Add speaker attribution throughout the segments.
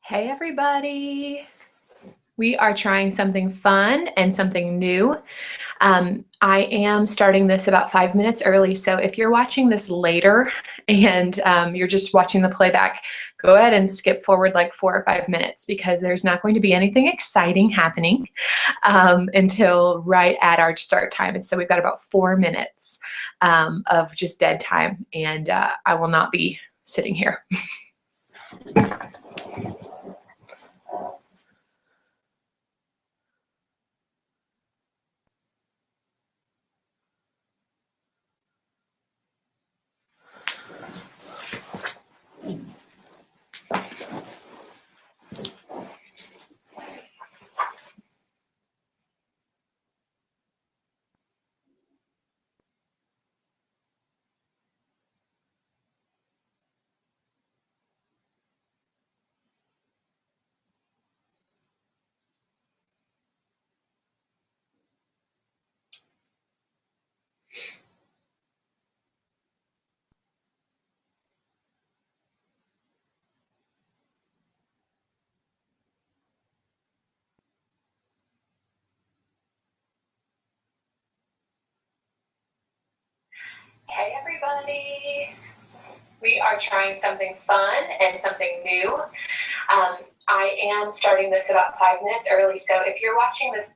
Speaker 1: Hey everybody! We are trying something fun and something new. I am starting this about 5 minutes early, so if you're watching this later and you're just watching the playback, go ahead and skip forward like 4 or 5 minutes because there's not going to be anything exciting happening until right at our start time. And so we've got about 4 minutes of just dead time, and I will not be sitting here. Hey everybody! We are trying something fun and something new. I am starting this about 5 minutes early, so if you're watching this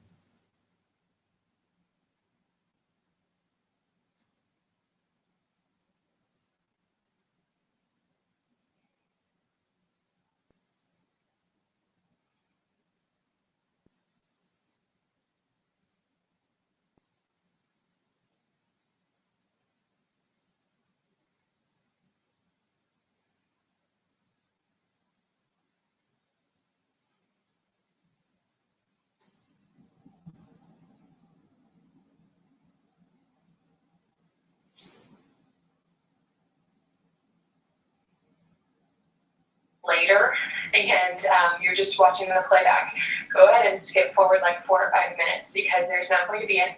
Speaker 1: later and you're just watching the playback, go ahead and skip forward like 4 or 5 minutes because there's not going to be any.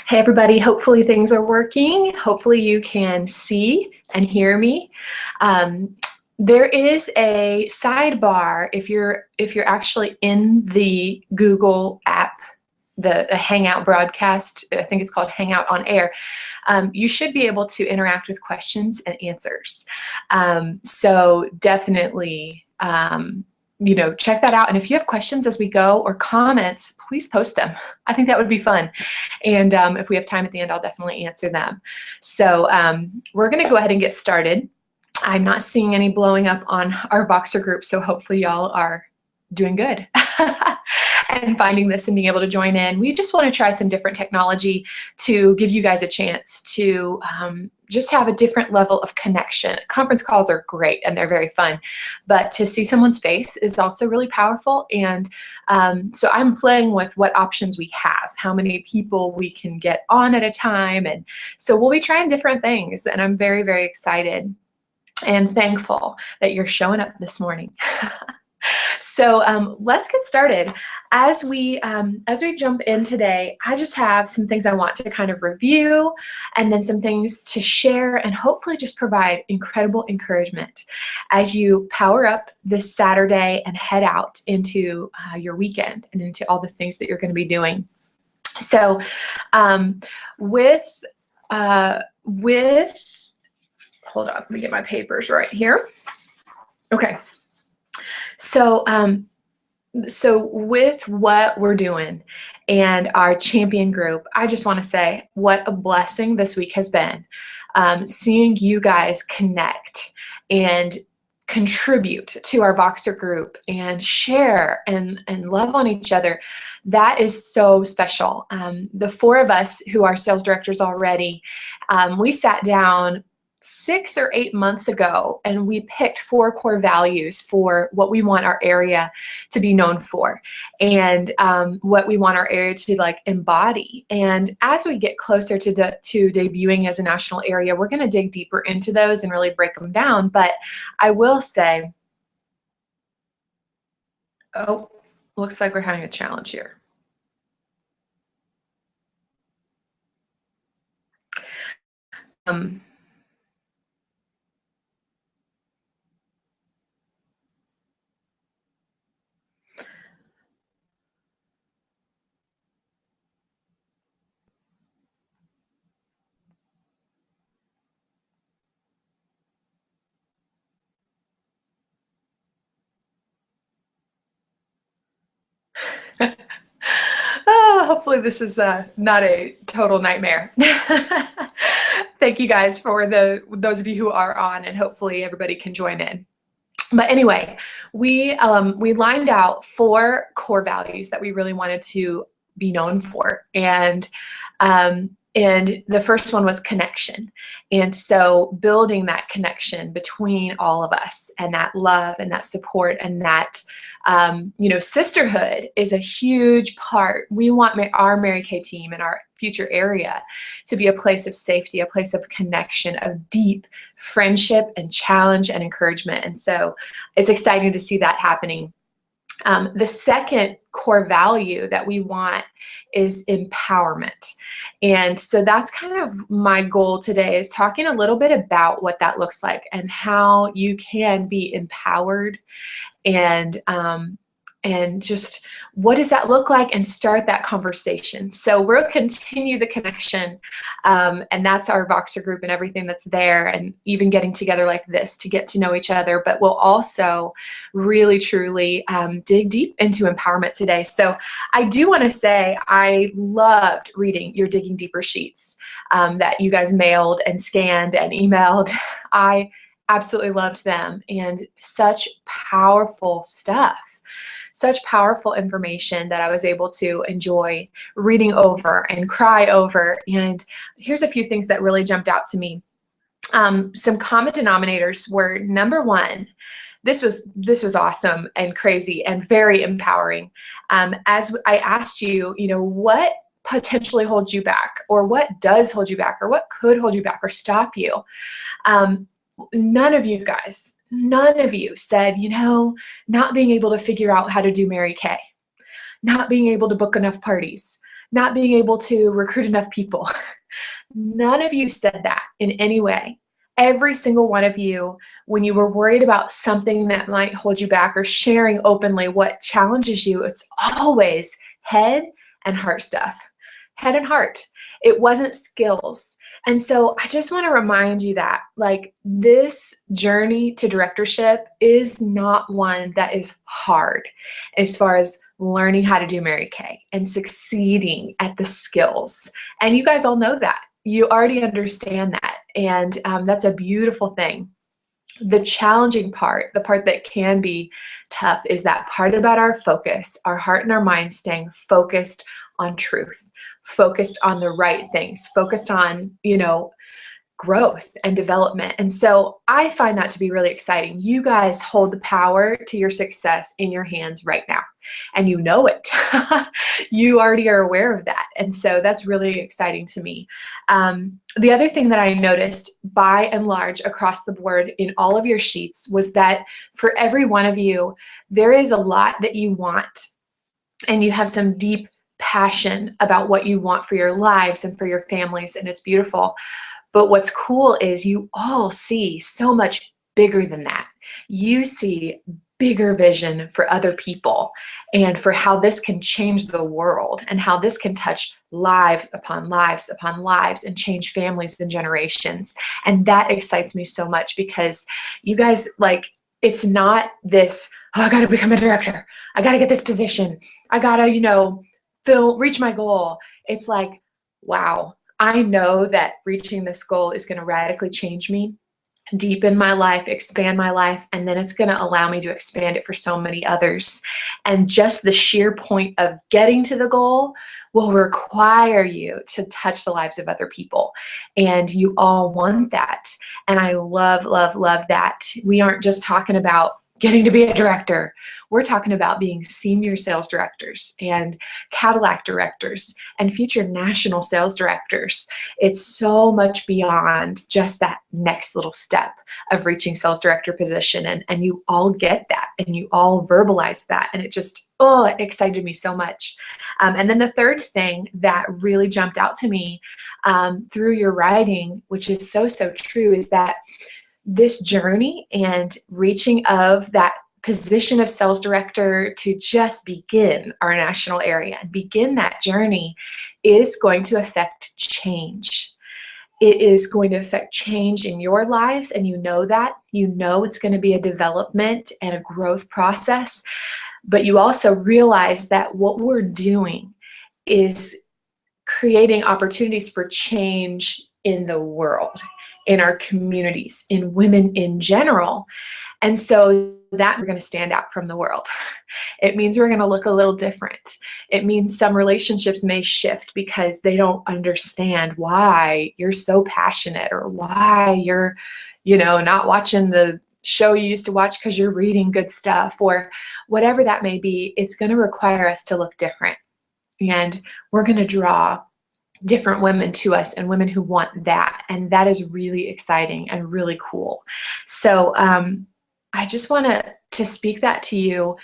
Speaker 1: Hey everybody, hopefully things are working. Hopefully you can see and hear me. There is a sidebar if you're actually in the Google app, the Hangout broadcast. I think it's called Hangout on Air. You should be able to interact with questions and answers. So definitely, check that out. And if you have questions as we go or comments, please post them. I think that would be fun. And if we have time at the end, I'll definitely answer them. So we're going to go ahead and get started. I'm not seeing any blowing up on our Voxer group, so hopefully y'all are doing good and finding this and being able to join in. We just want to try some different technology to give you guys a chance to just have a different level of connection. Conference calls are great and they're very fun, but to see someone's face is also really powerful. And so I'm playing with what options we have, how many people we can get on at a time. And so we'll be trying different things, and I'm very, very excited and thankful that you're showing up this morning. So let's get started. As we jump in today, I just have some things I want to kind of review, and then some things to share, and hopefully just provide incredible encouragement as you power up this Saturday and head out into your weekend and into all the things that you're going to be doing. So um, with, hold on, let me get my papers right here. Okay. So, so with what we're doing and our champion group, I just want to say what a blessing this week has been. Seeing you guys connect and contribute to our Voxer group and share and love on each other, that is so special. The four of us who are sales directors already, we sat down 6 or 8 months ago and we picked 4 core values for what we want our area to be known for, and what we want our area to like embody. And as we get closer to debuting as a national area, we're going to dig deeper into those and really break them down. But I will say, oh, looks like we're having a challenge here. Oh, hopefully this is not a total nightmare. Thank you guys for those of you who are on, and hopefully everybody can join in. But anyway, we lined out 4 core values that we really wanted to be known for, and the first one was connection. And so building that connection between all of us, and that love and that support and that sisterhood is a huge part. We want our Mary Kay team and our future area to be a place of safety, a place of connection, of deep friendship and challenge and encouragement. And so it's exciting to see that happening. The second core value that we want is empowerment. And so that's kind of my goal today, is talking a little bit about what that looks like and how you can be empowered, and just what does that look like, and start that conversation. So we'll continue the connection, and that's our Voxer group and everything that's there, and even getting together like this to get to know each other. But we'll also really truly dig deep into empowerment today. So I do want to say I loved reading your Digging Deeper sheets that you guys mailed and scanned and emailed. I absolutely loved them, and such powerful stuff, such powerful information that I was able to enjoy reading over and cry over. And here's a few things that really jumped out to me. Some common denominators were, number one, this was awesome and crazy and very empowering. As I asked you, what potentially holds you back, or what does hold you back, or what could hold you back or stop you? None of you said, not being able to figure out how to do Mary Kay, not being able to book enough parties, not being able to recruit enough people. None of you said that in any way. Every single one of you, when you were worried about something that might hold you back, or sharing openly what challenges you, it's always head and heart stuff. Head and heart. It wasn't skills. And so I just want to remind you that, this journey to directorship is not one that is hard as far as learning how to do Mary Kay and succeeding at the skills. And you guys all know that. You already understand that. And that's a beautiful thing. The challenging part, the part that can be tough, is that part about our focus, our heart and our mind staying focused on truth, focused on the right things, focused on, growth and development. And so I find that to be really exciting. You guys hold the power to your success in your hands right now, and you know it. You already are aware of that. And so that's really exciting to me. The other thing that I noticed by and large across the board in all of your sheets was that for every one of you, there is a lot that you want, and you have some deep passion about what you want for your lives and for your families, and it's beautiful. But what's cool is you all see so much bigger than that. You see bigger vision for other people and for how this can change the world and how this can touch lives upon lives upon lives and change families and generations. And that excites me so much because you guys, like, it's not this, oh, I got to become a director. I got to get this position. I got to, reach my goal. It's like, wow, I know that reaching this goal is going to radically change me, deepen my life, expand my life, and then it's going to allow me to expand it for so many others. And just the sheer point of getting to the goal will require you to touch the lives of other people. And you all want that. And I love, love, love that. We aren't just talking about getting to be a director. We're talking about being senior sales directors and Cadillac directors and future national sales directors. It's so much beyond just that next little step of reaching sales director position. And you all get that and you all verbalize that. And it just, it excited me so much. And then the third thing that really jumped out to me through your writing, which is so, so true, is that this journey and reaching of that position of sales director to just begin our national area and begin that journey is going to affect change. It is going to affect change in your lives, and you know that. You know it's going to be a development and a growth process, but you also realize that what we're doing is creating opportunities for change in the world, in our communities, in women in general. And so that we're going to stand out from the world. It means we're going to look a little different. It means some relationships may shift because they don't understand why you're so passionate or why you're, not watching the show you used to watch because you're reading good stuff or whatever that may be. It's going to require us to look different. And we're going to draw different women to us and women who want that. And that is really exciting and really cool. So I just want to speak that to you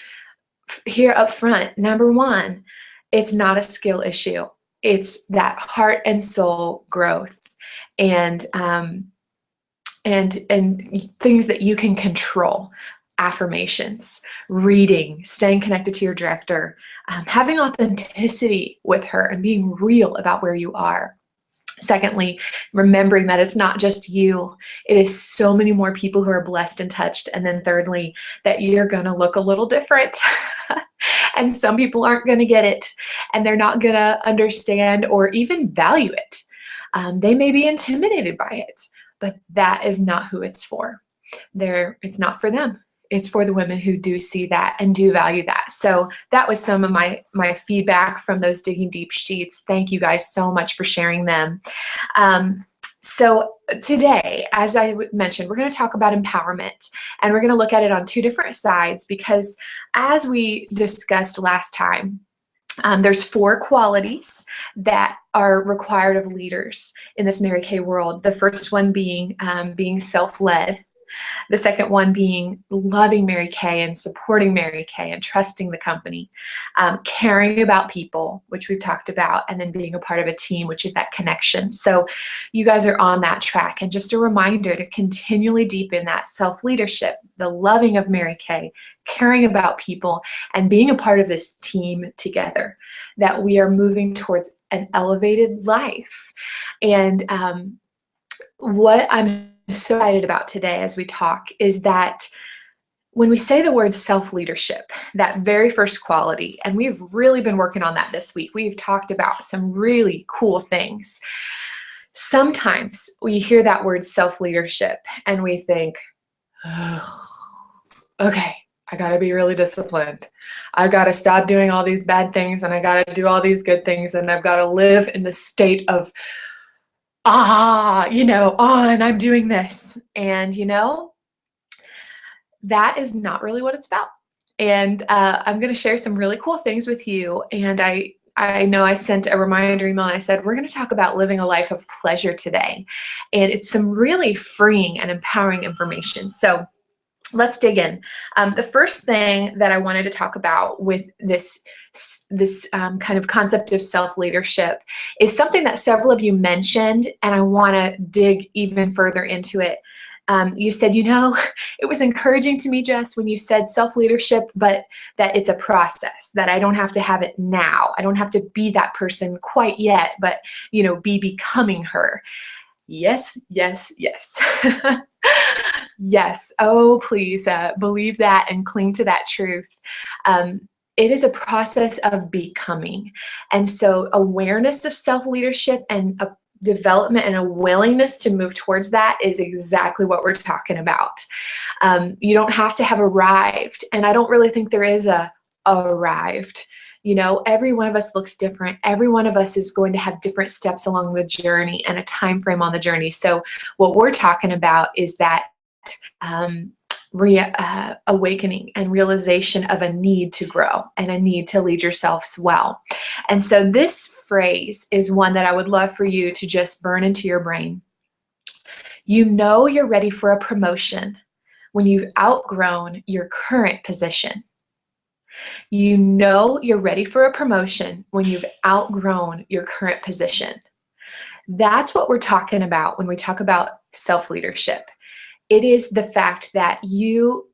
Speaker 1: here up front. Number one, it's not a skill issue. It's that heart and soul growth and things that you can control. Affirmations, reading, staying connected to your director, having authenticity with her and being real about where you are. Secondly, remembering that it's not just you. It is so many more people who are blessed and touched. And then thirdly, that you're going to look a little different. And some people aren't going to get it. And they're not going to understand or even value it. They may be intimidated by it. But that is not who it's for. It's not for them. It's for the women who do see that and do value that. So that was some of my feedback from those Digging Deep sheets. Thank you guys so much for sharing them. So today, as I mentioned, we're going to talk about empowerment, and we're going to look at it on two different sides because as we discussed last time, there's 4 qualities that are required of leaders in this Mary Kay world. The first one being self-led. The second one being loving Mary Kay and supporting Mary Kay and trusting the company, caring about people, which we've talked about, and then being a part of a team, which is that connection. So you guys are on that track. And just a reminder to continually deepen that self-leadership, the loving of Mary Kay, caring about people, and being a part of this team together, that we are moving towards an elevated life. And what I'm so excited about today as we talk is that when we say the word self-leadership, that very first quality, and we've really been working on that this week. We've talked about some really cool things. Sometimes we hear that word self-leadership and we think, oh, okay, I got to be really disciplined. I got to stop doing all these bad things and I got to do all these good things, and I've got to live in the state of and I'm doing this. And, that is not really what it's about. And I'm going to share some really cool things with you. And I know I sent a reminder email and I said, we're going to talk about living a life of pleasure today. And it's some really freeing and empowering information. So let's dig in. The first thing that I wanted to talk about with this kind of concept of self-leadership is something that several of you mentioned, and I want to dig even further into it. You said, it was encouraging to me, Jess, when you said self-leadership, but that it's a process, that I don't have to have it now. I don't have to be that person quite yet, but, be becoming her. Yes, yes, yes. Yes. Oh, please believe that and cling to that truth. It is a process of becoming. And so awareness of self-leadership and a development and a willingness to move towards that is exactly what we're talking about. You don't have to have arrived. And I don't really think there is a arrived. Every one of us looks different. Every one of us is going to have different steps along the journey and a time frame on the journey. So what we're talking about is that awakening and realization of a need to grow and a need to lead yourselves well. And so this phrase is one that I would love for you to just burn into your brain. You're ready for a promotion when you've outgrown your current position. You're ready for a promotion when you've outgrown your current position. That's what we're talking about when we talk about self-leadership. It is the fact that you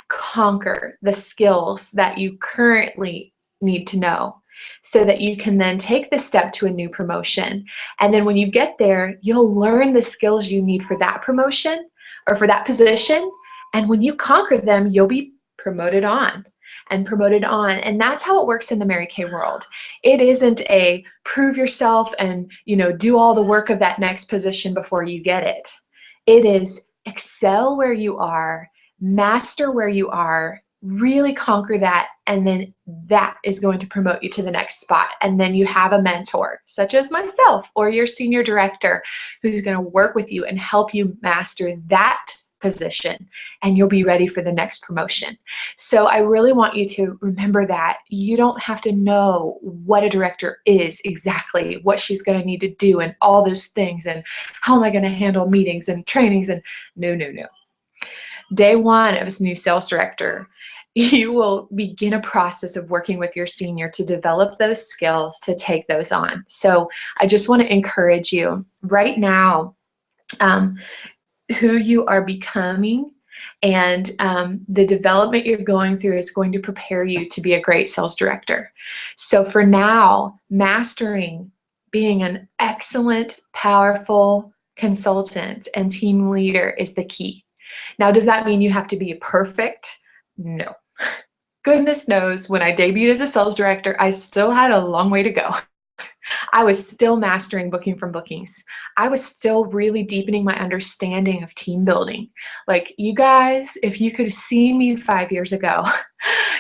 Speaker 1: conquer the skills that you currently need to know so that you can then take the step to a new promotion. And then when you get there, you'll learn the skills you need for that promotion or for that position. And when you conquer them, you'll be promoted on. And promoted on. And that's how it works in the Mary Kay world. It isn't a prove yourself and, do all the work of that next position before you get it. It is excel where you are, master where you are, really conquer that, and then that is going to promote you to the next spot. And then you have a mentor, such as myself or your senior director, who's going to work with you and help you master that position, and you'll be ready for the next promotion. So I really want you to remember that you don't have to know what a director is exactly, what she's going to need to do and all those things and how am I going to handle meetings and trainings and no. Day one of a new sales director, you will begin a process of working with your senior to develop those skills to take those on. So I just want to encourage you right now, who you are becoming and the development you're going through is going to prepare you to be a great sales director. So for now, mastering being an excellent, powerful consultant and team leader is the key. Now, does that mean you have to be perfect? No. Goodness knows, when I debuted as a sales director, I still had a long way to go. I was still mastering booking from bookings. I was still really deepening my understanding of team building. Like, you guys, if you could see me 5 years ago,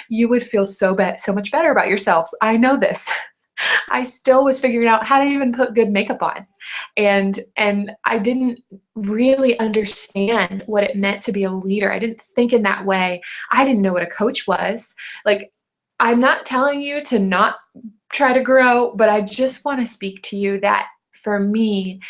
Speaker 1: you would feel so much better about yourselves. I know this. I still was figuring out how to even put good makeup on. And I didn't really understand what it meant to be a leader. I didn't think in that way. I didn't know what a coach was. Like, I'm not telling you to not try to grow, but I just want to speak to you that for me,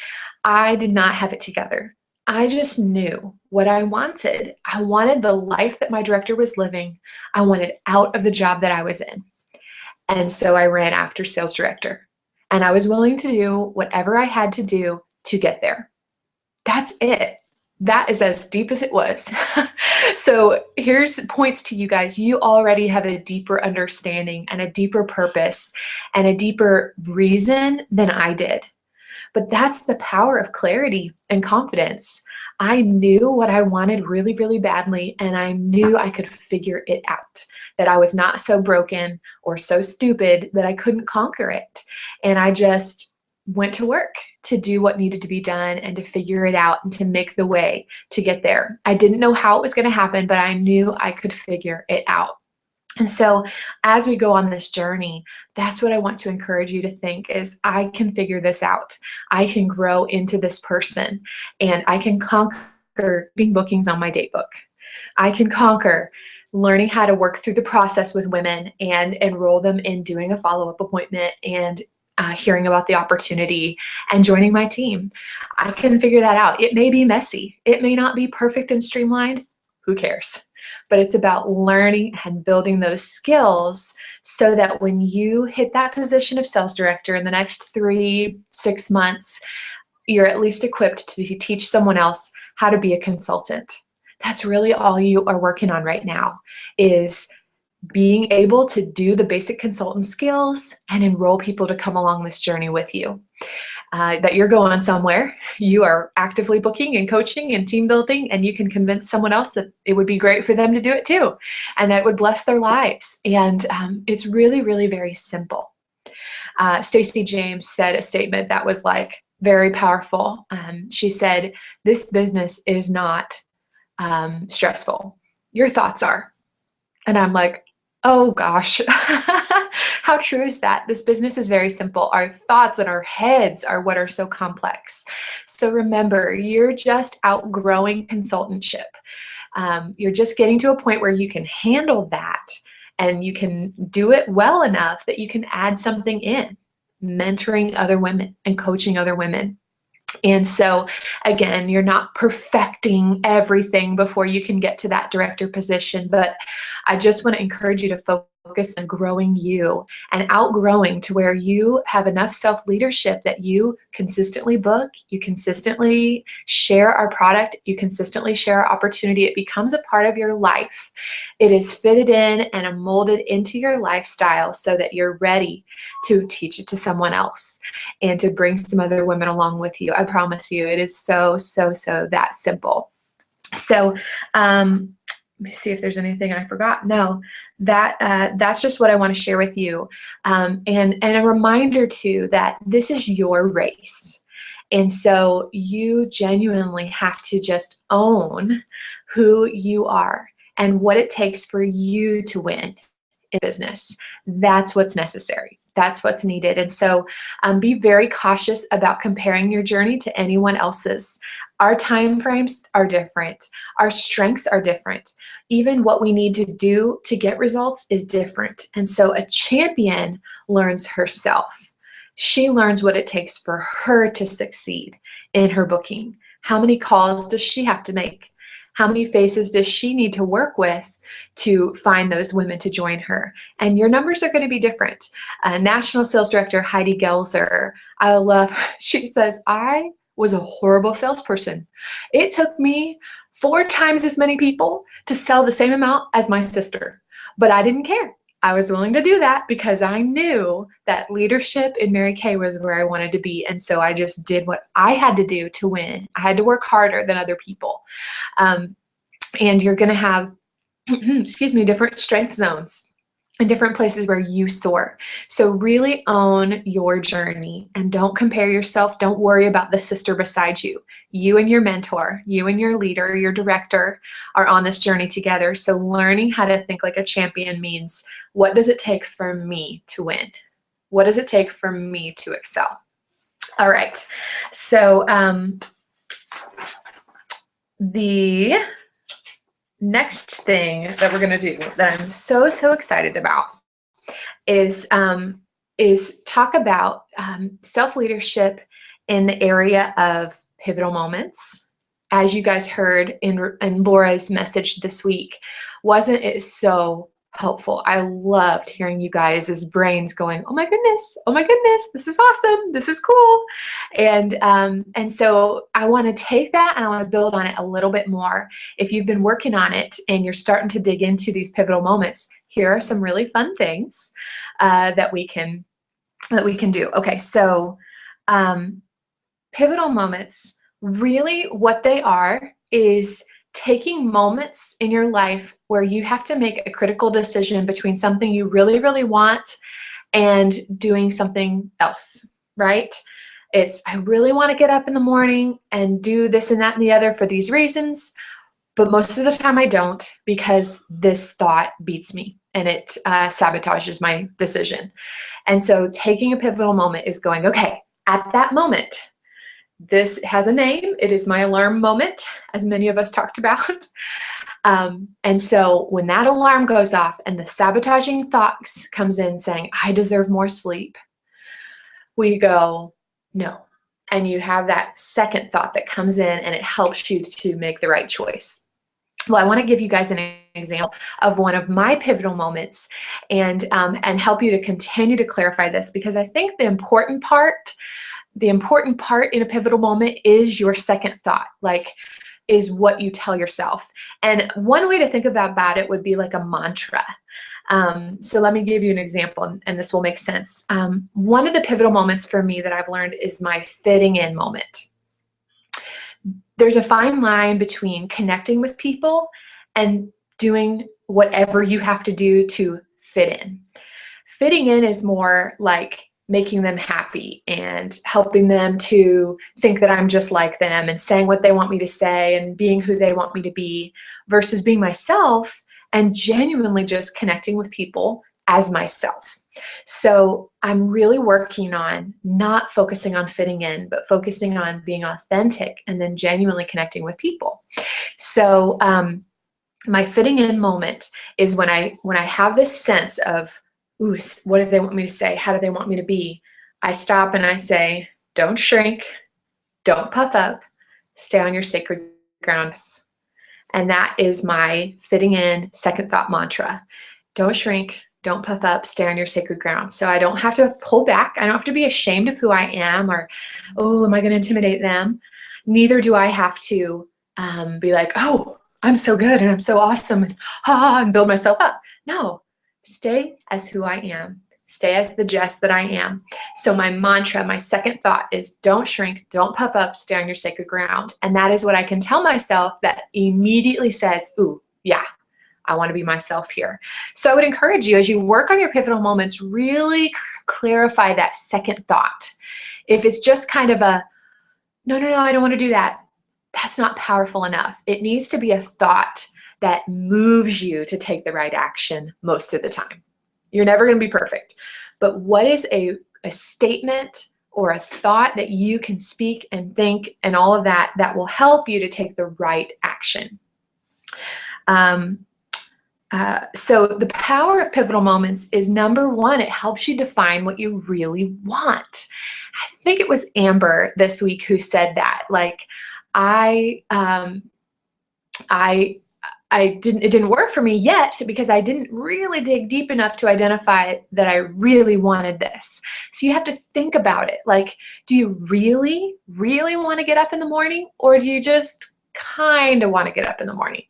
Speaker 1: I did not have it together. I just knew what I wanted. I wanted the life that my director was living. I wanted out of the job that I was in. And so I ran after sales director, and I was willing to do whatever I had to do to get there. That's it. That is as deep as it was. So here's points to you guys. You already have a deeper understanding and a deeper purpose and a deeper reason than I did. But that's the power of clarity and confidence. I knew what I wanted really, really badly, and I knew I could figure it out, that I was not so broken or so stupid that I couldn't conquer it. And I just went to work to do what needed to be done and to figure it out and to make the way to get there. I didn't know how it was going to happen, but I knew I could figure it out. And so as we go on this journey, that's what I want to encourage you to think is, I can figure this out. I can grow into this person, and I can conquer being bookings on my date book. I can conquer learning how to work through the process with women and enroll them in doing a follow-up appointment and hearing about the opportunity and joining my team. I can figure that out. It may be messy. It may not be perfect and streamlined. Who cares? But it's about learning and building those skills so that when you hit that position of sales director in the next 3-6 months, you're at least equipped to teach someone else how to be a consultant. That's really all you are working on right now, is being able to do the basic consultant skills and enroll people to come along this journey with you. That you're going somewhere, you are actively booking and coaching and team building, and you can convince someone else that it would be great for them to do it too, and that would bless their lives. And it's really, really very simple. Stacey James said a statement that was like very powerful. She said, "This business is not stressful. Your thoughts are." And I'm like, oh gosh, how true is that? This business is very simple. Our thoughts and our heads are what are so complex. So remember, you're just outgrowing consultantship. You're just getting to a point where you can handle that, and you can do it well enough that you can add something in, mentoring other women and coaching other women. And so again, you're not perfecting everything before you can get to that director position, but I just want to encourage you to focus on growing you and outgrowing to where you have enough self-leadership that you consistently book, you consistently share our product, you consistently share our opportunity. It becomes a part of your life. It is fitted in and molded into your lifestyle so that you're ready to teach it to someone else and to bring some other women along with you. I promise you, it is so that simple. So let me see if there's anything I forgot. No, that's just what I want to share with you. And a reminder too that this is your race. And so you genuinely have to just own who you are and what it takes for you to win in business. That's what's necessary. That's what's needed. And so be very cautious about comparing your journey to anyone else's. Our time frames are different. Our strengths are different. Even what we need to do to get results is different. And so a champion learns herself. She learns what it takes for her to succeed in her booking. How many calls does she have to make? How many faces does she need to work with to find those women to join her? And your numbers are going to be different. National Sales Director Heidi Gelser, she says, I was a horrible salesperson. It took me 4 times as many people to sell the same amount as my sister, but I didn't care. I was willing to do that because I knew that leadership in Mary Kay was where I wanted to be. And so I just did what I had to do to win. I had to work harder than other people. And you're going to have, different strength zones and different places where you soar. So really own your journey and don't compare yourself. Don't worry about the sister beside you. You and your mentor, you and your leader, your director are on this journey together. So learning how to think like a champion means, what does it take for me to win? What does it take for me to excel? All right. So the next thing that we're going to do that I'm so excited about is talk about self-leadership in the area of pivotal moments. As you guys heard in Laura's message this week, wasn't it so helpful? I loved hearing you guys' brains going, oh my goodness, this is awesome, this is cool. And so I want to take that and I want to build on it a little bit more. If you've been working on it and you're starting to dig into these pivotal moments, here are some really fun things that we can do. Okay, so pivotal moments, really what they are is taking moments in your life where you have to make a critical decision between something you really, really want and doing something else, right? It's, I really want to get up in the morning and do this and that and the other for these reasons, but most of the time I don't because this thought beats me and it sabotages my decision. And so taking a pivotal moment is going, okay, at that moment, this has a name. It is my alarm moment, as many of us talked about. And so when that alarm goes off and the sabotaging thoughts comes in saying, I deserve more sleep, we go, no. And you have that second thought that comes in and it helps you to make the right choice. Well, I want to give you guys an example of one of my pivotal moments and help you to continue to clarify this, because I think the important part the important part in a pivotal moment is your second thought, like is what you tell yourself. And one way to think about it would be like a mantra. So let me give you an example, and this will make sense. One of the pivotal moments for me that I've learned is my fitting in moment. There's a fine line between connecting with people and doing whatever you have to do to fit in. Fitting in is more like making them happy and helping them to think that I'm just like them and saying what they want me to say and being who they want me to be, versus being myself and genuinely just connecting with people as myself. So I'm really working on not focusing on fitting in, but focusing on being authentic and then genuinely connecting with people. So my fitting in moment is when I have this sense of, ooh, what do they want me to say? How do they want me to be? I stop and I say, don't shrink, don't puff up, stay on your sacred ground. And that is my fitting in second thought mantra. Don't shrink, don't puff up, stay on your sacred ground. So I don't have to pull back. I don't have to be ashamed of who I am or, oh, am I going to intimidate them? Neither do I have to be like, oh, I'm so good and I'm so awesome and build myself up. No. Stay as who I am. Stay as the Jess that I am. So my mantra, my second thought is don't shrink, don't puff up, stay on your sacred ground. And that is what I can tell myself that immediately says, ooh, yeah, I want to be myself here. So I would encourage you, as you work on your pivotal moments, really clarify that second thought. If it's just kind of a, no, I don't want to do that, that's not powerful enough. It needs to be a thought that moves you to take the right action most of the time. You're never going to be perfect. But what is a statement or a thought that you can speak and think and all of that that will help you to take the right action? So the power of pivotal moments is, number one, it helps you define what you really want. I think it was Amber this week who said that. Like, it didn't work for me yet because I didn't really dig deep enough to identify that I really wanted this. So you have to think about it. Like, do you really, really want to get up in the morning, or do you just kind of want to get up in the morning?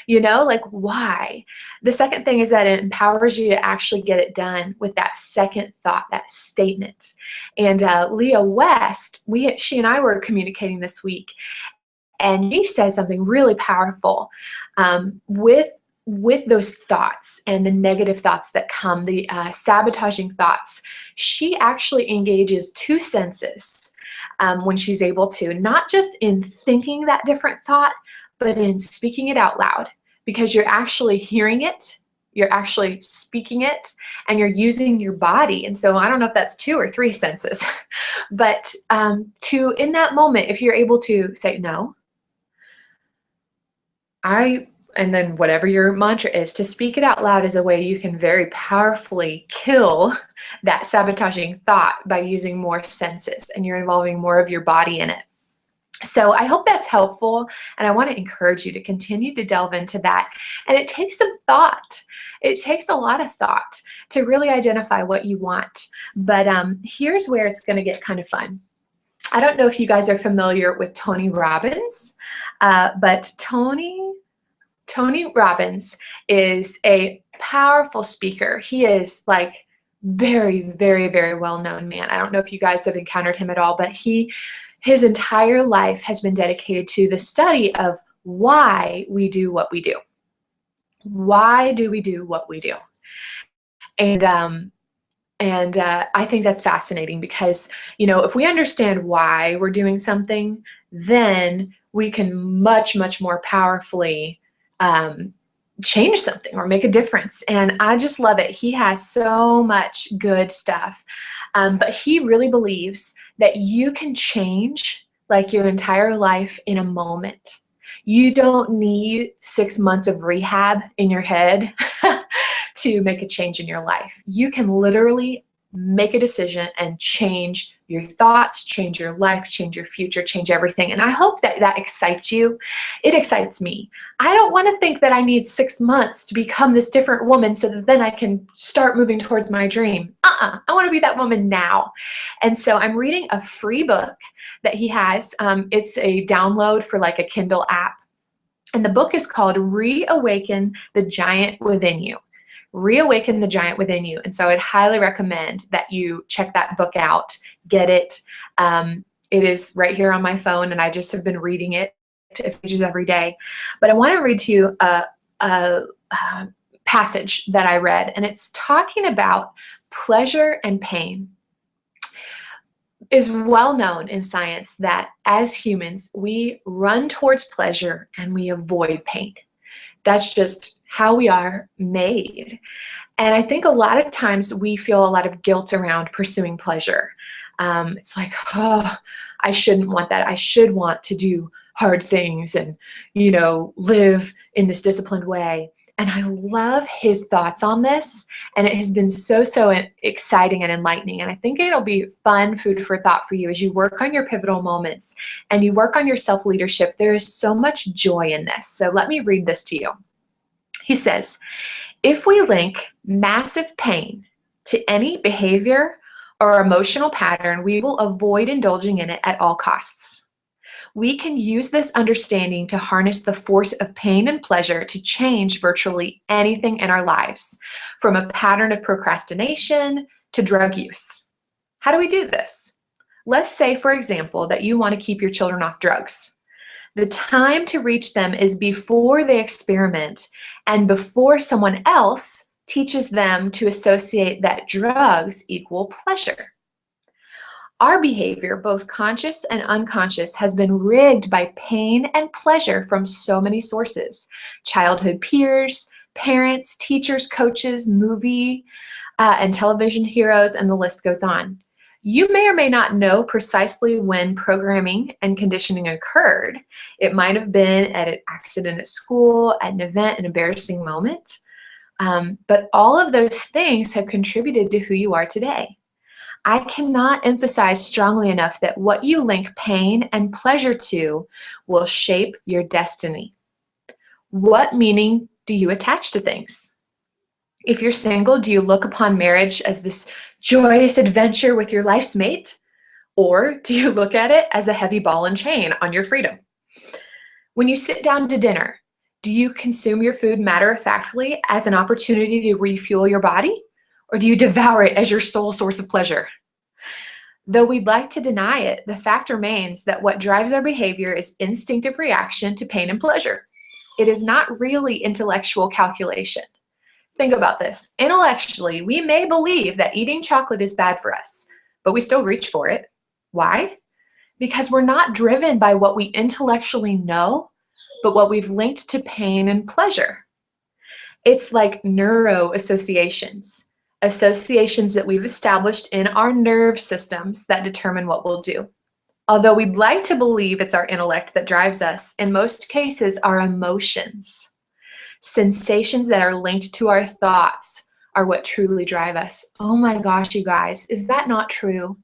Speaker 1: You know, like, why? The second thing is that it empowers you to actually get it done with that second thought, that statement. And Leah West, she and I were communicating this week, and she said something really powerful with those thoughts and the negative thoughts that come, the sabotaging thoughts. She actually engages two senses when she's able to, not just in thinking that different thought, but in speaking it out loud, because you're actually hearing it, you're actually speaking it, and you're using your body. And so I don't know if that's 2 or 3 senses, but in that moment, if you're able to say, no, and then whatever your mantra is, to speak it out loud is a way you can very powerfully kill that sabotaging thought by using more senses, and you're involving more of your body in it. So I hope that's helpful, and I want to encourage you to continue to delve into that. And it takes some thought. It takes a lot of thought to really identify what you want. But here's where it's going to get kind of fun. I don't know if you guys are familiar with Tony Robbins, but Tony Robbins is a powerful speaker. He is like very, very, very well-known man. I don't know if you guys have encountered him at all, but his entire life has been dedicated to the study of why we do what we do. Why do we do what we do? And I think that's fascinating because, you know, if we understand why we're doing something, then we can much, much more powerfully change something or make a difference. And I just love it. He has so much good stuff. But he really believes that you can change like your entire life in a moment. You don't need 6 months of rehab in your head to make a change in your life. You can literally make a decision and change your thoughts, change your life, change your future, change everything. And I hope that that excites you. It excites me. I don't want to think that I need 6 months to become this different woman so that then I can start moving towards my dream. I want to be that woman now. And so I'm reading a free book that he has. It's a download for like a Kindle app. And the book is called Reawaken the Giant Within You. Reawaken the Giant Within You. And so I'd highly recommend that you check that book out, get it. It is right here on my phone, and I just have been reading it pages every day. But I want to read to you a passage that I read, and it's talking about pleasure and pain. It's well known in science that as humans, we run towards pleasure and we avoid pain. That's just how we are made. And I think a lot of times we feel a lot of guilt around pursuing pleasure. It's like, oh, I shouldn't want that. I should want to do hard things and, live in this disciplined way. And I love his thoughts on this. And it has been so exciting and enlightening. And I think it'll be fun food for thought for you as you work on your pivotal moments and you work on your self-leadership. There is so much joy in this. So let me read this to you. He says, if we link massive pain to any behavior or emotional pattern, we will avoid indulging in it at all costs. We can use this understanding to harness the force of pain and pleasure to change virtually anything in our lives, from a pattern of procrastination to drug use. How do we do this? Let's say, for example, that you want to keep your children off drugs. The time to reach them is before they experiment and before someone else teaches them to associate that drugs equal pleasure. Our behavior, both conscious and unconscious, has been rigged by pain and pleasure from so many sources: childhood peers, parents, teachers, coaches, movie and television heroes, and the list goes on. You may or may not know precisely when programming and conditioning occurred. It might have been at an accident at school, at an event, an embarrassing moment. But all of those things have contributed to who you are today. I cannot emphasize strongly enough that what you link pain and pleasure to will shape your destiny. What meaning do you attach to things? If you're single, do you look upon marriage as this joyous adventure with your life's mate? Or do you look at it as a heavy ball and chain on your freedom? When you sit down to dinner, do you consume your food matter-of-factly as an opportunity to refuel your body? Or do you devour it as your sole source of pleasure? Though we'd like to deny it, the fact remains that what drives our behavior is instinctive reaction to pain and pleasure. It is not really intellectual calculation. Think about this. Intellectually, we may believe that eating chocolate is bad for us, but we still reach for it. Why? Because we're not driven by what we intellectually know, but what we've linked to pain and pleasure. It's like neuro associations that we've established in our nerve systems that determine what we'll do. Although we'd like to believe it's our intellect that drives us, in most cases, our emotions, sensations that are linked to our thoughts, are what truly drive us. Oh my gosh, you guys, is that not true?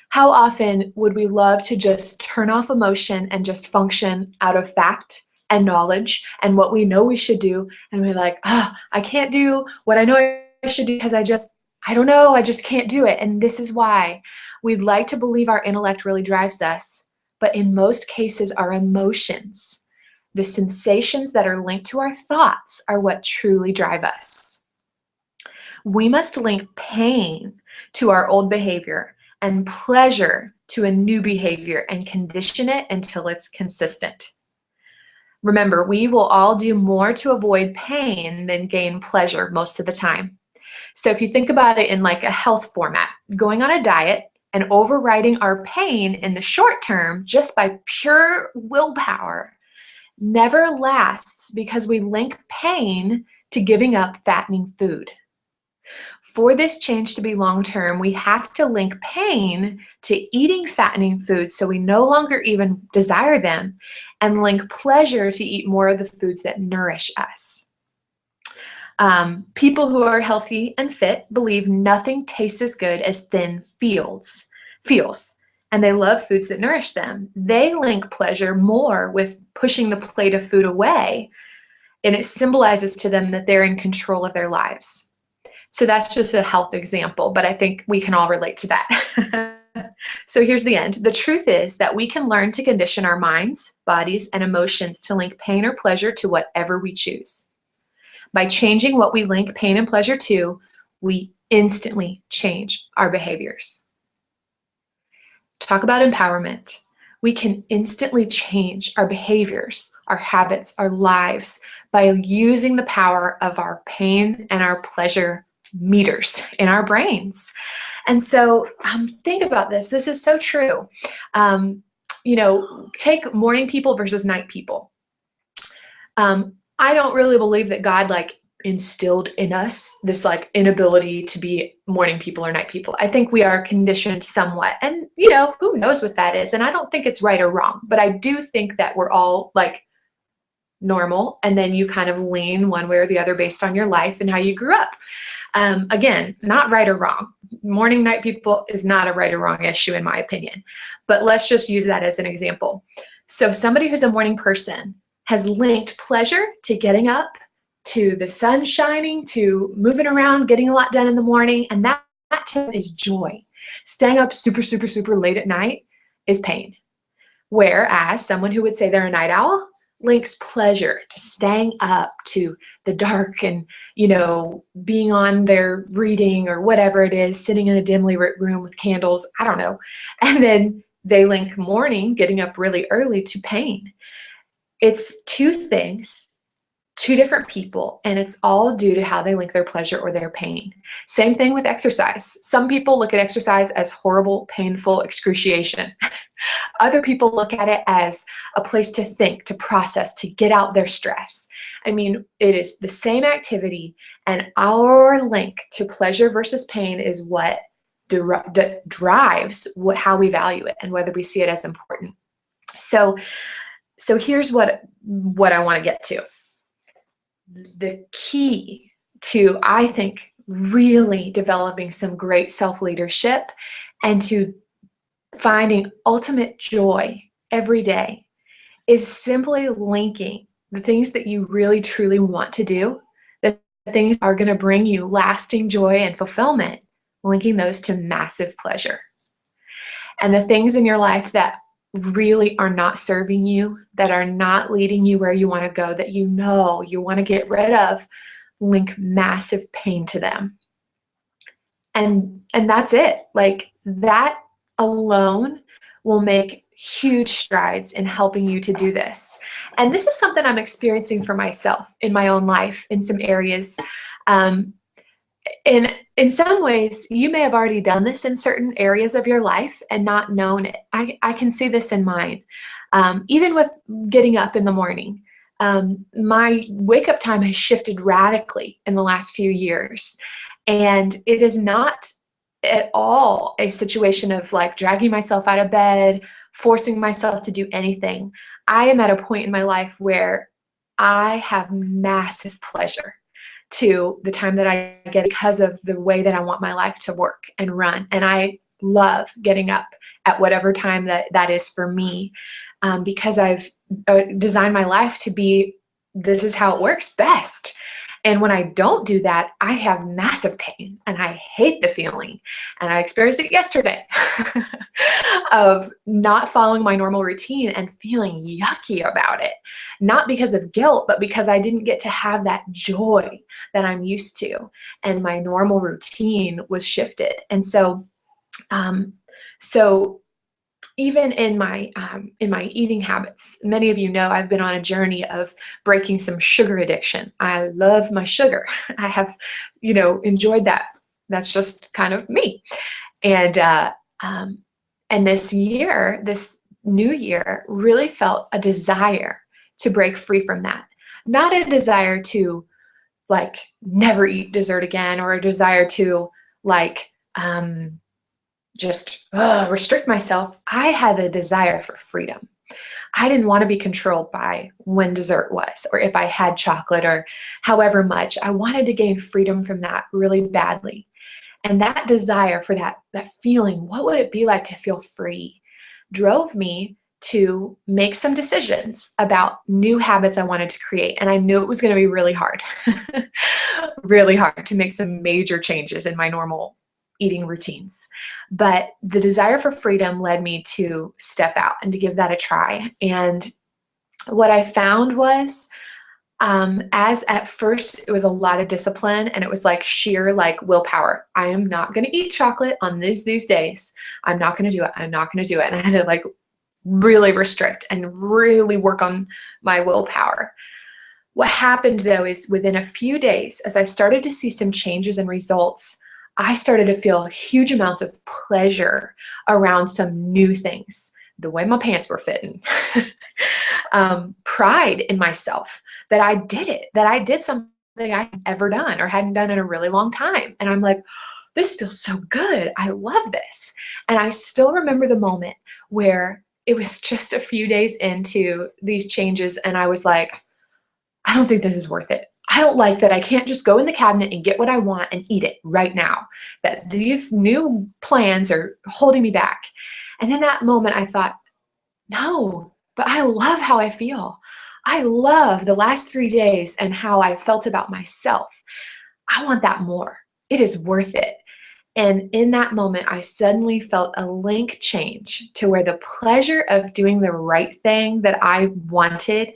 Speaker 1: How often would we love to just turn off emotion and just function out of fact and knowledge and what we know we should do, and we're like, I can't do what I know I should do because I don't know, I just can't do it. And this is why we'd like to believe our intellect really drives us, but in most cases, our emotions, the sensations that are linked to our thoughts, are what truly drive us. We must link pain to our old behavior and pleasure to a new behavior and condition it until it's consistent. Remember, we will all do more to avoid pain than gain pleasure most of the time. So if you think about it in like a health format, going on a diet and overriding our pain in the short term just by pure willpower never lasts, because we link pain to giving up fattening food. For this change to be long-term, we have to link pain to eating fattening foods so we no longer even desire them, and link pleasure to eat more of the foods that nourish us. People who are healthy and fit believe nothing tastes as good as thin fields. feels, and they love foods that nourish them. They link pleasure more with pushing the plate of food away, and it symbolizes to them that they're in control of their lives. So that's just a health example, but I think we can all relate to that. So here's the end. The truth is that we can learn to condition our minds, bodies, and emotions to link pain or pleasure to whatever we choose. By changing what we link pain and pleasure to, we instantly change our behaviors. Talk about empowerment. We can instantly change our behaviors, our habits, our lives by using the power of our pain and our pleasure meters in our brains. And so think about this. This is so true. Take morning people versus night people. I don't really believe that God instilled in us this inability to be morning people or night people. I think we are conditioned somewhat, and who knows what that is. And I don't think it's right or wrong, but I do think that we're all normal, and then you kind of lean one way or the other based on your life and how you grew up. Again, not right or wrong. Morning, night people is not a right or wrong issue in my opinion, but let's just use that as an example. So somebody who's a morning person has linked pleasure to getting up, to the sun shining, to moving around, getting a lot done in the morning, and that to them is joy. Staying up super, super, super late at night is pain. Whereas someone who would say they're a night owl links pleasure to staying up, to the dark, and being on their reading or whatever it is, sitting in a dimly lit room with candles, I don't know. And then they link morning, getting up really early, to pain. It's two things, two different people, and it's all due to how they link their pleasure or their pain. Same thing with exercise. Some people look at exercise as horrible, painful excruciation. Other people look at it as a place to think, to process, to get out their stress. I mean, it is the same activity, and our link to pleasure versus pain is what drives how we value it and whether we see it as important. So here's what I want to get to. The key to, I think, really developing some great self-leadership and to finding ultimate joy every day is simply linking the things that you really truly want to do, the things that are going to bring you lasting joy and fulfillment, linking those to massive pleasure. And the things in your life that really are not serving you, that are not leading you where you want to go, that you want to get rid of, link massive pain to them. And that's it. That alone will make huge strides in helping you to do this. And this is something I'm experiencing for myself in my own life in some areas. In some ways, you may have already done this in certain areas of your life and not known it. I can see this in mine. Even with getting up in the morning, my wake-up time has shifted radically in the last few years. And it is not at all a situation of dragging myself out of bed, forcing myself to do anything. I am at a point in my life where I have massive pleasure to the time that I get because of the way that I want my life to work and run. And I love getting up at whatever time that is for me, because I've designed my life to be, this is how it works best. And when I don't do that, I have massive pain and I hate the feeling. And I experienced it yesterday of not following my normal routine and feeling yucky about it. Not because of guilt, but because I didn't get to have that joy that I'm used to. And my normal routine was shifted. And so even in my eating habits, many of you know I've been on a journey of breaking some sugar addiction. I love my sugar. I have, enjoyed that. That's just kind of me. And this new year, really felt a desire to break free from that. Not a desire to never eat dessert again, or a desire to just restrict myself. I had a desire for freedom. I didn't want to be controlled by when dessert was, or if I had chocolate, or however much. I wanted to gain freedom from that really badly. And that desire for that feeling, what would it be like to feel free, drove me to make some decisions about new habits I wanted to create. And I knew it was going to be really hard, really hard to make some major changes in my normal eating routines. But the desire for freedom led me to step out and to give that a try. And what I found was, as at first it was a lot of discipline, and it was like sheer like willpower. I am not going to eat chocolate on these days. I'm not going to do it. I'm not going to do it. And I had to like really restrict and really work on my willpower. What happened though is within a few days, as I started to see some changes and results, I started to feel huge amounts of pleasure around some new things. The way my pants were fitting, pride in myself that I did it, that I did something I hadn't ever done or hadn't done in a really long time. And I'm like, this feels so good. I love this. And I still remember the moment where it was just a few days into these changes, and I was like, I don't think this is worth it. I don't like that I can't just go in the cabinet and get what I want and eat it right now, that these new plans are holding me back. And in that moment, I thought, no, but I love how I feel. I love the last 3 days and how I felt about myself. I want that more. It is worth it. And in that moment, I suddenly felt a link change to where the pleasure of doing the right thing that I wanted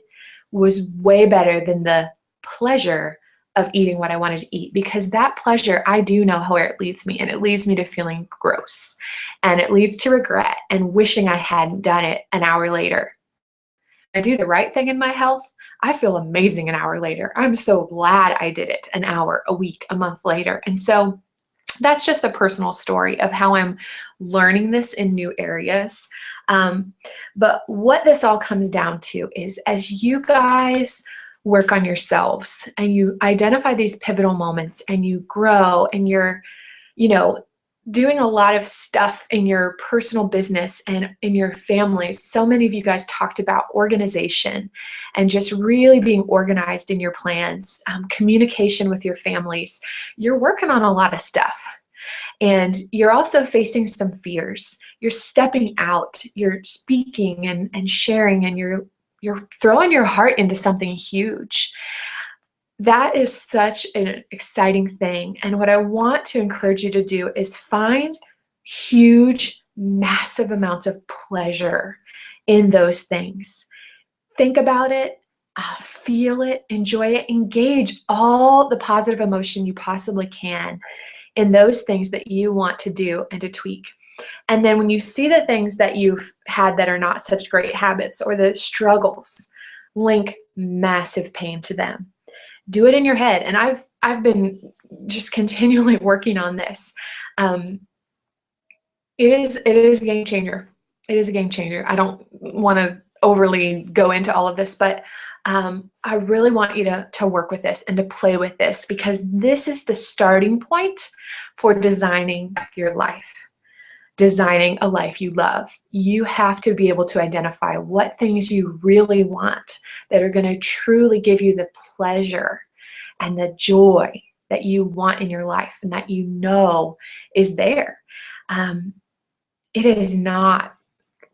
Speaker 1: was way better than the pleasure of eating what I wanted to eat, because that pleasure, I do know where it leads me, and it leads me to feeling gross, and it leads to regret and wishing I hadn't done it an hour later. I do the right thing in my health, I feel amazing an hour later. I'm so glad I did it an hour, a week, a month later. And so that's just a personal story of how I'm learning this in new areas. But what this all comes down to is, as you guys work on yourselves and you identify these pivotal moments and you grow and you're, doing a lot of stuff in your personal business and in your families. So many of you guys talked about organization and just really being organized in your plans, communication with your families. You're working on a lot of stuff. And you're also facing some fears. You're stepping out, you're speaking and sharing, and you're throwing your heart into something huge. That is such an exciting thing. And what I want to encourage you to do is find huge, massive amounts of pleasure in those things. Think about it, feel it, enjoy it, engage all the positive emotion you possibly can in those things that you want to do and to tweak. And then when you see the things that you've had that are not such great habits or the struggles, link massive pain to them. Do it in your head. And I've been just continually working on this. It is a game changer. It is a game changer. I don't want to overly go into all of this, but I really want you to work with this and to play with this, because this is the starting point for designing your life, designing a life you love. You have to be able to identify what things you really want that are going to truly give you the pleasure and the joy that you want in your life and that you know is there. It is not,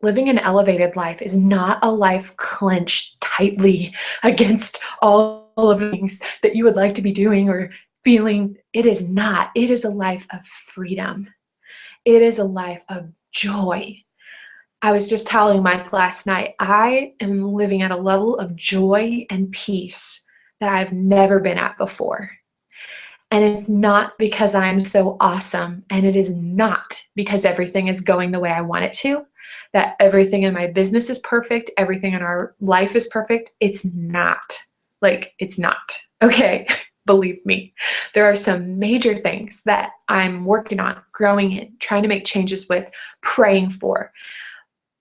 Speaker 1: living an elevated life is not a life clenched tightly against all of the things that you would like to be doing or feeling. It is not. It is a life of freedom. It is a life of joy. I was just telling Mike last night, I am living at a level of joy and peace that I've never been at before. And it's not because I'm so awesome, and it is not because everything is going the way I want it to, that everything in my business is perfect, everything in our life is perfect. It's not. It's not. Okay? Believe me. There are some major things that I'm working on, growing in, trying to make changes with, praying for.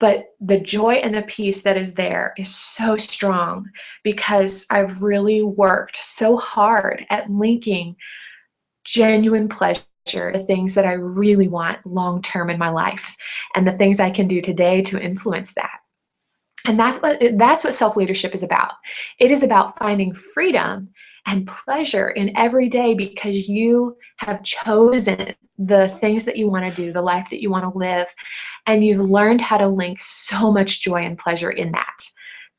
Speaker 1: But the joy and the peace that is there is so strong because I've really worked so hard at linking genuine pleasure, the things that I really want long-term in my life, and the things I can do today to influence that. And that's what self-leadership is about. It is about finding freedom and pleasure in every day because you have chosen the things that you want to do, the life that you want to live, and you've learned how to link so much joy and pleasure in that.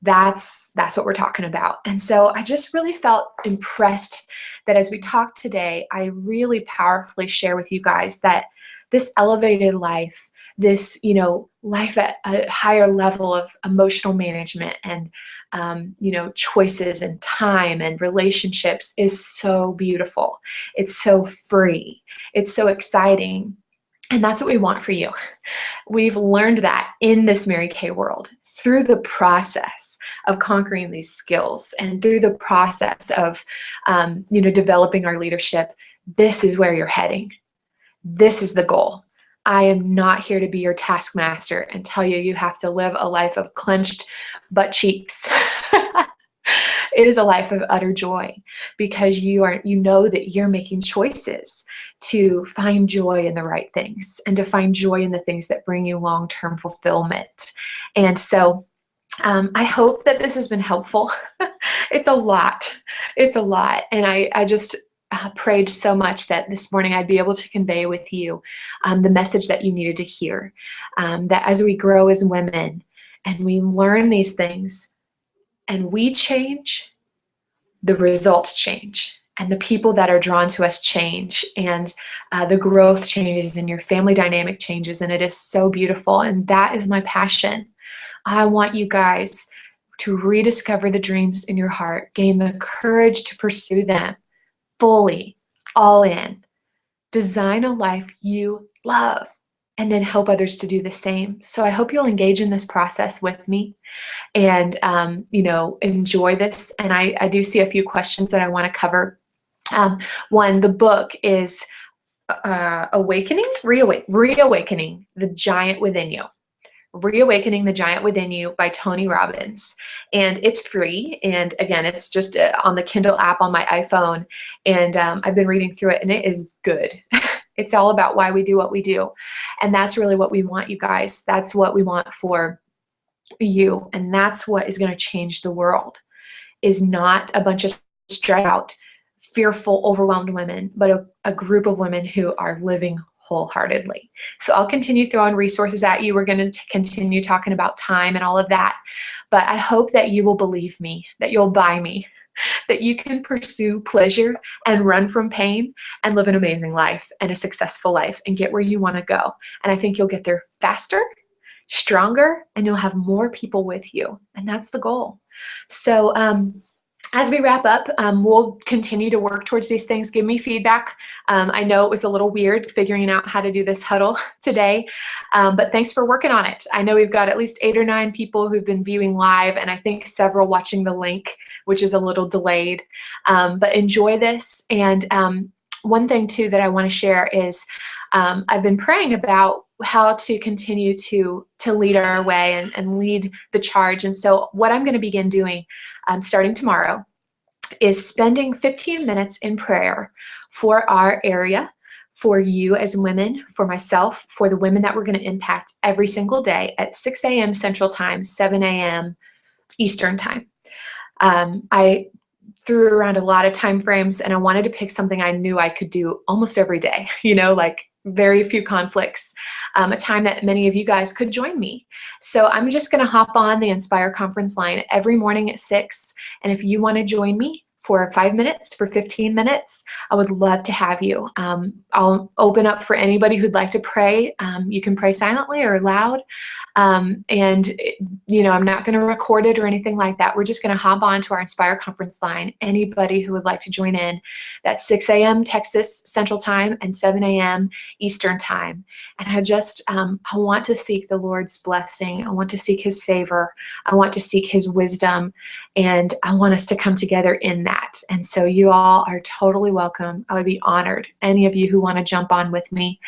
Speaker 1: That's what we're talking about. And so I just really felt impressed that as we talk today, I really powerfully share with you guys that this elevated life, this, life at a higher level of emotional management and, choices and time and relationships is so beautiful. It's so free. It's so exciting. And that's what we want for you. We've learned that in this Mary Kay world through the process of conquering these skills and through the process of, developing our leadership. This is where you're heading. This is the goal. I am not here to be your taskmaster and tell you you have to live a life of clenched butt cheeks. It is a life of utter joy because you know that you're making choices to find joy in the right things and to find joy in the things that bring you long-term fulfillment. And so I hope that this has been helpful. It's a lot. It's a lot. And I just prayed so much that this morning I'd be able to convey with you the message that you needed to hear, that as we grow as women and we learn these things and we change, the results change. And the people that are drawn to us change, and the growth changes, and your family dynamic changes, and it is so beautiful. And that is my passion. I want you guys to rediscover the dreams in your heart, gain the courage to pursue them fully, all in, design a life you love, and then help others to do the same. So I hope you'll engage in this process with me and, enjoy this. And I do see a few questions that I want to cover. One, the book is Reawakening the Giant Within You. Reawakening the Giant Within You by Tony Robbins. And it's free. And again, it's just on the Kindle app on my iPhone. And I've been reading through it, and it is good. It's all about why we do what we do. And that's really what we want, you guys. That's what we want for you. And that's what is going to change the world, is not a bunch of stressed out, fearful, overwhelmed women, but a group of women who are living wholeheartedly. So I'll continue throwing resources at you. We're going to continue talking about time and all of that. But I hope that you will believe me, that you'll buy me, that you can pursue pleasure and run from pain and live an amazing life and a successful life and get where you want to go. And I think you'll get there faster, stronger, and you'll have more people with you. And that's the goal. So, as we wrap up, we'll continue to work towards these things. Give me feedback. I know it was a little weird figuring out how to do this huddle today, but thanks for working on it. I know we've got at least 8 or 9 people who've been viewing live, and I think several watching the link, which is a little delayed. But enjoy this. And one thing, too, that I want to share is I've been praying about how to continue to lead our way and lead the charge. And so what I'm going to begin doing starting tomorrow is spending 15 minutes in prayer for our area, for you as women, for myself, for the women that we're going to impact every single day at 6 a.m. Central Time, 7 a.m. Eastern Time. I threw around a lot of time frames, and I wanted to pick something I knew I could do almost every day, like very few conflicts, a time that many of you guys could join me. So I'm just going to hop on the Inspire conference line every morning at 6. And if you want to join me for 5 minutes, for 15 minutes, I would love to have you. I'll open up for anybody who'd like to pray. You can pray silently or loud. I'm not going to record it or anything like that. We're just going to hop on to our Inspire conference line. Anybody who would like to join in, that's 6 a.m. Texas Central Time and 7 a.m. Eastern Time. And I want to seek the Lord's blessing. I want to seek His favor. I want to seek His wisdom. And I want us to come together in that. And so you all are totally welcome. I would be honored, any of you who want to jump on with me.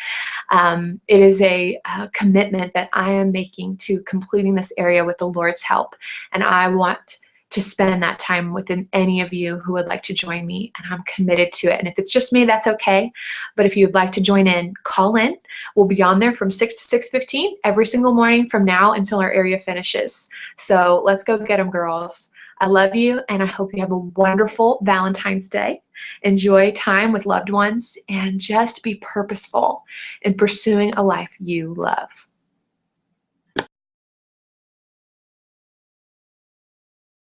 Speaker 1: It is a commitment that I am making to completing this area with the Lord's help. And I want to spend that time with any of you who would like to join me, and I'm committed to it. And if it's just me, that's okay. But if you'd like to join in, call in. We'll be on there from 6 to 6:15 every single morning from now until our area finishes. So let's go get them, girls. I love you, and I hope you have a wonderful Valentine's Day. Enjoy time with loved ones, and just be purposeful in pursuing a life you love.